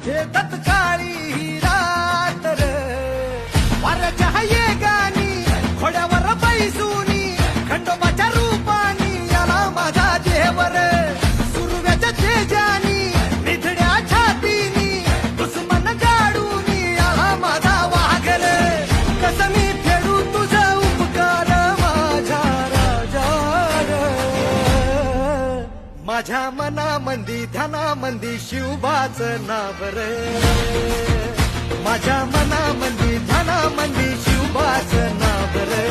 हे तत्काळी ही रात र वाऱ्याच्या ये गाणी खोड्यावर बैसूनी खंडोबाच्या रूपानी आला माझा देवर सुरव्याच्या तेजानी निधड्या छातीनी दुश्मन गाडूनी आला माझा वाघर कसं मी फेडू तुझा उपकार माझ्या राजा माझ्या मनामंदी ध्यानामंदी शिवबाचं नाव रे माझ्या मनामंदी ध्यानामंदी शिवबाचं नाव रे